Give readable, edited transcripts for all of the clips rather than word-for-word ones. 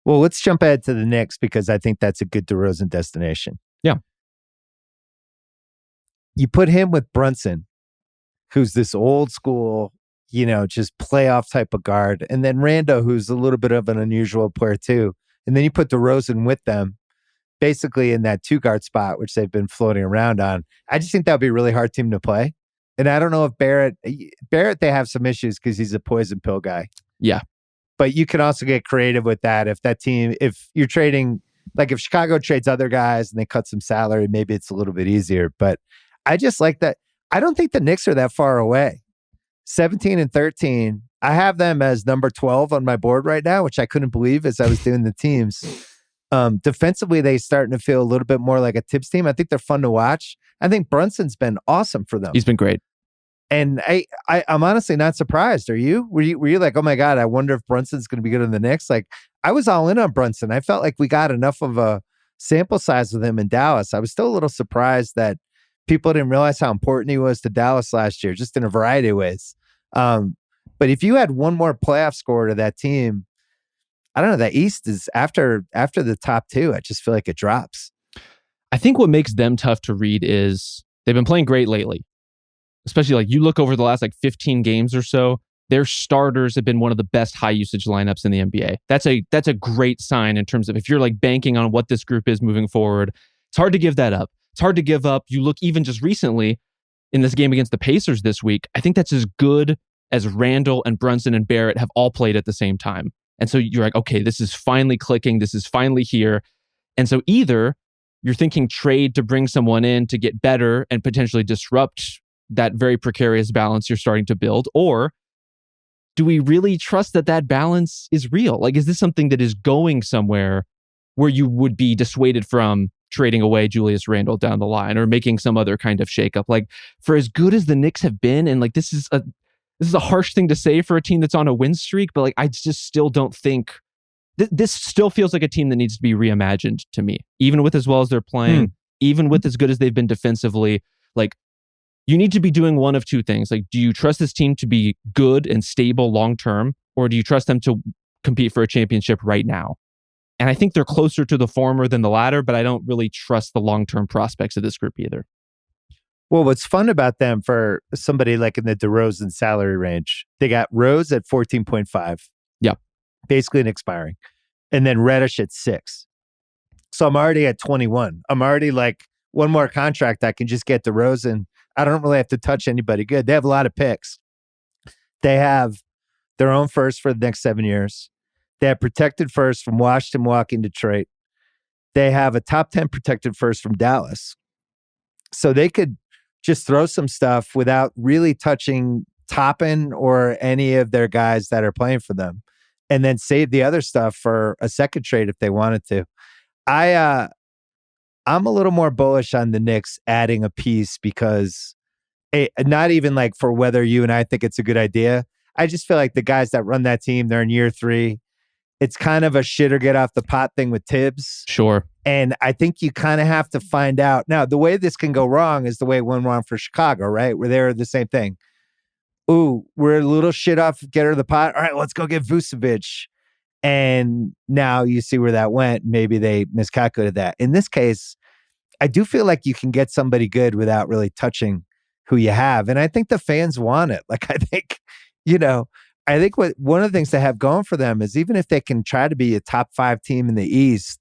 Well, let's jump ahead to the Knicks because I think that's a good DeRozan destination. Yeah. You put him with Brunson, who's this old school, just playoff type of guard. And then Rando, who's a little bit of an unusual player too. And then you put DeRozan with them, basically in that 2-guard spot, which they've been floating around on. I just think that would be a really hard team to play. And I don't know if Barrett, they have some issues because he's a poison pill guy. Yeah. But you can also get creative with that. If you're trading, like if Chicago trades other guys and they cut some salary, maybe it's a little bit easier. But I just like that. I don't think the Knicks are that far away. 17 and 13. I have them as number 12 on my board right now, which I couldn't believe as I was doing the teams. Defensively, they starting to feel a little bit more like a Tibbs team. I think they're fun to watch. I think Brunson's been awesome for them. He's been great. And I'm honestly not surprised. Are you? Were you like, oh my God, I wonder if Brunson's going to be good in the Knicks? Like, I was all in on Brunson. I felt like we got enough of a sample size with him in Dallas. I was still a little surprised that people didn't realize how important he was to Dallas last year, just in a variety of ways. But if you had one more playoff scorer to that team, I don't know, the East is after the top two, I just feel like it drops. I think what makes them tough to read is they've been playing great lately. Especially like you look over the last 15 games or so, their starters have been one of the best high usage lineups in the NBA. That's a great sign in terms of if you're like banking on what this group is moving forward. It's hard to give that up. It's hard to give up. You look even just recently in this game against the Pacers this week, I think that's as good as Randall and Brunson and Barrett have all played at the same time. And so you're like, okay, this is finally clicking. This is finally here. And so either you're thinking trade to bring someone in to get better and potentially disrupt that very precarious balance you're starting to build, or do we really trust that balance is real? Like, is this something that is going somewhere where you would be dissuaded from trading away Julius Randle down the line or making some other kind of shakeup? Like, for as good as the Knicks have been, and like this is a harsh thing to say for a team that's on a win streak, but like I just still don't think this still feels like a team that needs to be reimagined to me, even with as well as they're playing, even with as good as they've been defensively. Like, you need to be doing one of two things. Like, do you trust this team to be good and stable long term, or do you trust them to compete for a championship right now? And I think they're closer to the former than the latter, but I don't really trust the long-term prospects of this group either. Well, what's fun about them for somebody like in the DeRozan salary range, they got Rose at 14.5. Yeah. Basically an expiring. And then Reddish at 6. So I'm already at 21. I'm already like one more contract I can just get DeRozan. I don't really have to touch anybody good. They have a lot of picks. They have their own first for the next 7 years. They have protected first from Washington, Milwaukee, and Detroit. They have a top 10 protected first from Dallas. So they could just throw some stuff without really touching Toppin or any of their guys that are playing for them, and then save the other stuff for a second trade if they wanted to. I'm a little more bullish on the Knicks adding a piece because not even like for whether you and I think it's a good idea. I just feel like the guys that run that team, they're in year 3. It's kind of a shit or get off the pot thing with Tibbs. Sure. And I think you kind of have to find out. Now, the way this can go wrong is the way it went wrong for Chicago, right? Where they're the same thing. Ooh, we're a little shit off, get her the pot. All right, let's go get Vucevic. And now you see where that went. Maybe they miscalculated that. In this case, I do feel like you can get somebody good without really touching who you have. And I think the fans want it. Like, I think one of the things they have going for them is even if they can try to be a top 5 team in the East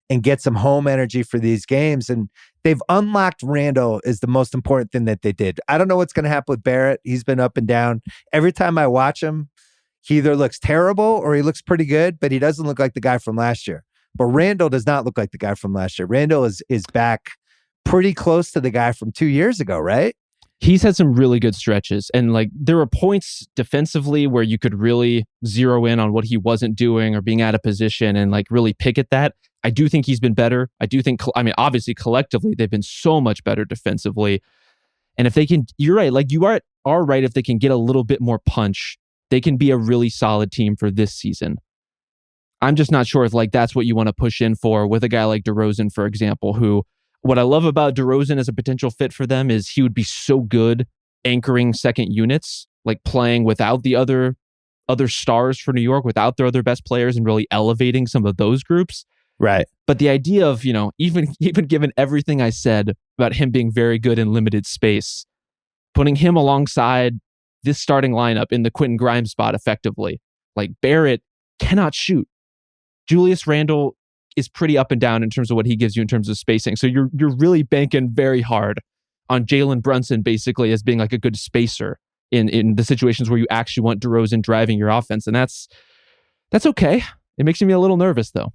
and get some home energy for these games, and they've unlocked Randall is the most important thing that they did. I don't know what's going to happen with Barrett. He's been up and down. Every time I watch him, he either looks terrible or he looks pretty good, but he doesn't look like the guy from last year. But Randall does not look like the guy from last year. Randall is back pretty close to the guy from 2 years ago, right? He's had some really good stretches. And like there were points defensively where you could really zero in on what he wasn't doing or being out of position and like really pick at that. I do think he's been better. I do think, obviously collectively, they've been so much better defensively. And if they can, you're right, like you are right, if they can get a little bit more punch, they can be a really solid team for this season. I'm just not sure if like that's what you want to push in for with a guy like DeRozan, for example, who what I love about DeRozan as a potential fit for them is he would be so good anchoring second units, like playing without the other other stars for New York without their other best players and really elevating some of those groups. Right. But the idea of, even given everything I said about him being very good in limited space, putting him alongside this starting lineup in the Quentin Grimes spot effectively, like Barrett cannot shoot. Julius Randle is pretty up and down in terms of what he gives you in terms of spacing. So you're really banking very hard on Jalen Brunson basically as being like a good spacer in the situations where you actually want DeRozan driving your offense. And that's okay. It makes me a little nervous though.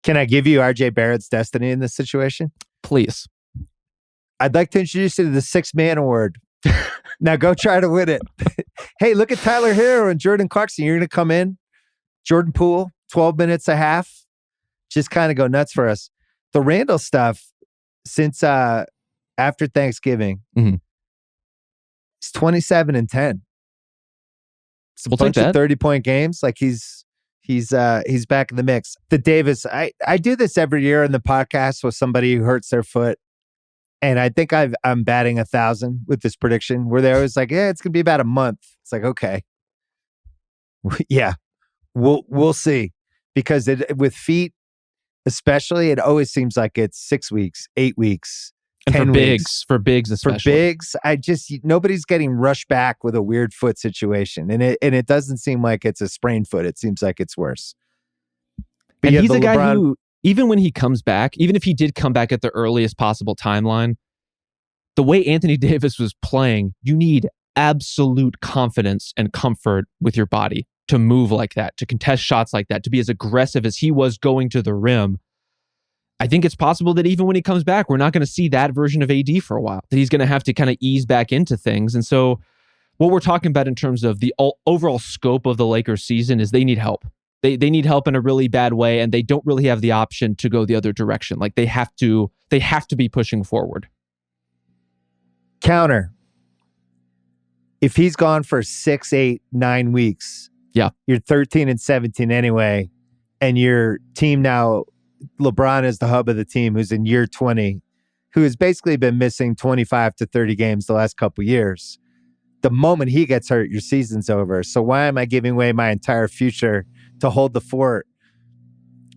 Can I give you RJ Barrett's destiny in this situation? Please. I'd like to introduce you to the 6-man award. Now go try to win it. Hey, look at Tyler Hero and Jordan Clarkson. You're going to come in. Jordan Poole, 12 minutes a half. Just kind of go nuts for us. The Randall stuff since after Thanksgiving, it's 27 and 10. It's a bunch of 30-point games. Like he's back in the mix. The Davis, I do this every year in the podcast with somebody who hurts their foot. And I think I'm batting 1,000 with this prediction where they're always like, yeah, it's going to be about a month. It's like, okay. Yeah, we'll see. Because with feet, especially, it always seems like it's 6 weeks, 8 weeks, and 10 weeks. For bigs especially. For bigs, nobody's getting rushed back with a weird foot situation. And it doesn't seem like it's a sprained foot. It seems like it's worse. But and he's a guy who, even when he comes back, even if he did come back at the earliest possible timeline, the way Anthony Davis was playing, you need absolute confidence and comfort with your body to move like that, to contest shots like that, to be as aggressive as he was going to the rim. I think it's possible that even when he comes back, we're not going to see that version of AD for a while, that he's going to have to kind of ease back into things. And so what we're talking about in terms of the overall scope of the Lakers season is they need help. They need help in a really bad way, and they don't really have the option to go the other direction. Like they have to be pushing forward. Counter. If he's gone for 6, 8, 9 weeks, yeah, you're 13 and 17 anyway, and your team now, LeBron is the hub of the team, who's in year 20, who has basically been missing 25 to 30 games the last couple years. The moment he gets hurt, your season's over. So why am I giving away my entire future to hold the fort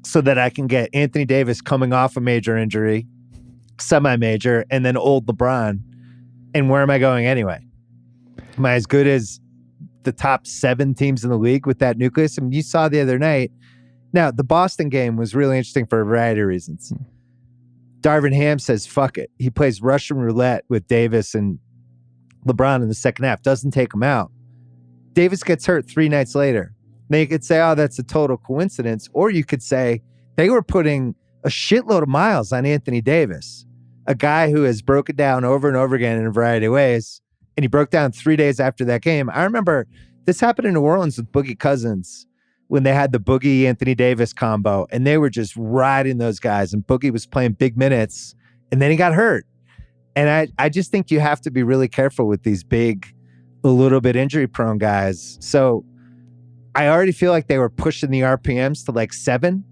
so that I can get Anthony Davis coming off a major injury, semi-major, and then old LeBron? And where am I going anyway? Am I as good as the top 7 teams in the league with that nucleus? I mean, you saw the other night. Now, the Boston game was really interesting for a variety of reasons. Darvin Ham says, fuck it. He plays Russian roulette with Davis and LeBron in the second half. Doesn't take him out. Davis gets hurt 3 nights later. Now you could say, oh, that's a total coincidence. Or you could say they were putting a shitload of miles on Anthony Davis, a guy who has broken down over and over again in a variety of ways. And he broke down 3 days after that game. I remember this happened in New Orleans with Boogie Cousins when they had the Boogie Anthony Davis combo, and they were just riding those guys. And Boogie was playing big minutes, and then he got hurt. And I just think you have to be really careful with these big, a little bit injury prone guys. So I already feel like they were pushing the RPMs to like 7.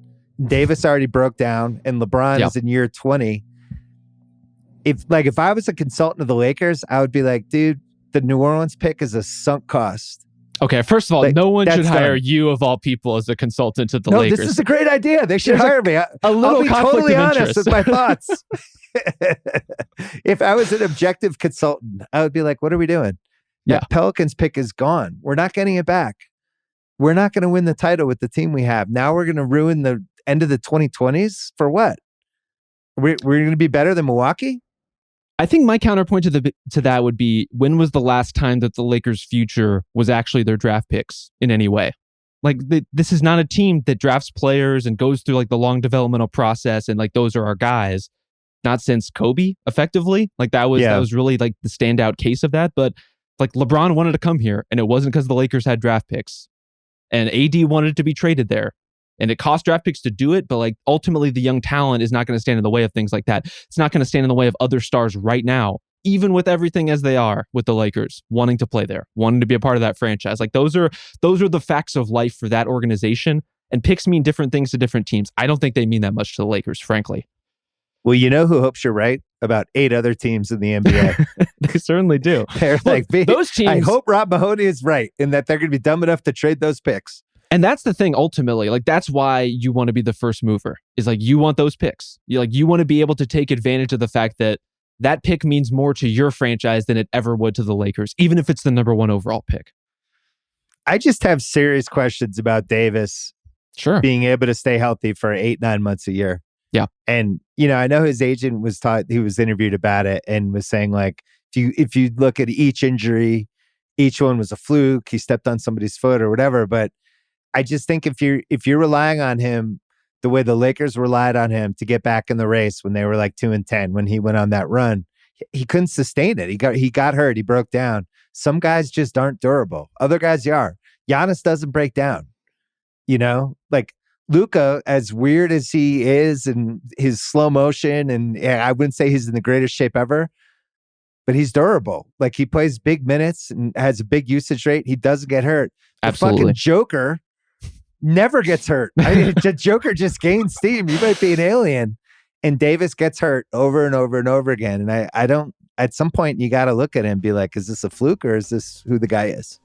Davis already broke down, and LeBron is in year 20. If I was a consultant of the Lakers, I would be like, dude, the New Orleans pick is a sunk cost. Okay, first of all, no one should hire you of all people as a consultant to the Lakers. No, this is a great idea. They should hire me. I'll be totally honest interest. with my thoughts. If I was an objective consultant, I would be like, what are we doing? Yeah. That Pelicans pick is gone. We're not getting it back. We're not going to win the title with the team we have. Now we're going to ruin the end of the 2020s for what? We're going to be better than Milwaukee? I think my counterpoint to that would be, when was the last time that the Lakers' future was actually their draft picks in any way? Like this is not a team that drafts players and goes through like the long developmental process and like those are our guys. Not since Kobe, effectively. Like that was really like the standout case of that. But like LeBron wanted to come here, and it wasn't because the Lakers had draft picks, and AD wanted to be traded there. And it cost draft picks to do it, but like ultimately the young talent is not going to stand in the way of things like that. It's not going to stand in the way of other stars right now, even with everything as they are with the Lakers wanting to play there, wanting to be a part of that franchise. Like those are the facts of life for that organization, and picks mean different things to different teams. I don't think they mean that much to the Lakers, frankly. Well, you know who hopes you're right? About 8 other teams in the NBA. They certainly do. They're Look, those teams. I hope Rob Mahoney is right in that they're going to be dumb enough to trade those picks. And that's the thing, ultimately. Like, that's why you want to be the first mover, is like, you want those picks. You want to be able to take advantage of the fact that that pick means more to your franchise than it ever would to the Lakers, even if it's the number 1 overall pick. I just have serious questions about Davis being able to stay healthy for 8-9 months a year. Yeah. And, I know his agent he was interviewed about it and was saying, like, if you look at each injury, each one was a fluke. He stepped on somebody's foot or whatever. But I just think if you're relying on him the way the Lakers relied on him to get back in the race when they were like 2-10, when he went on that run, he couldn't sustain it. He got hurt. He broke down. Some guys just aren't durable. Other guys are. Giannis doesn't break down. Like Luka, as weird as he is and his slow motion, and I wouldn't say he's in the greatest shape ever, but he's durable. Like, he plays big minutes and has a big usage rate. He doesn't get hurt. Absolutely. The fucking Joker never gets hurt. The Joker just gains steam. You might be an alien. And Davis gets hurt over and over and over again. And I don't, at some point, you got to look at him and be like, is this a fluke or is this who the guy is?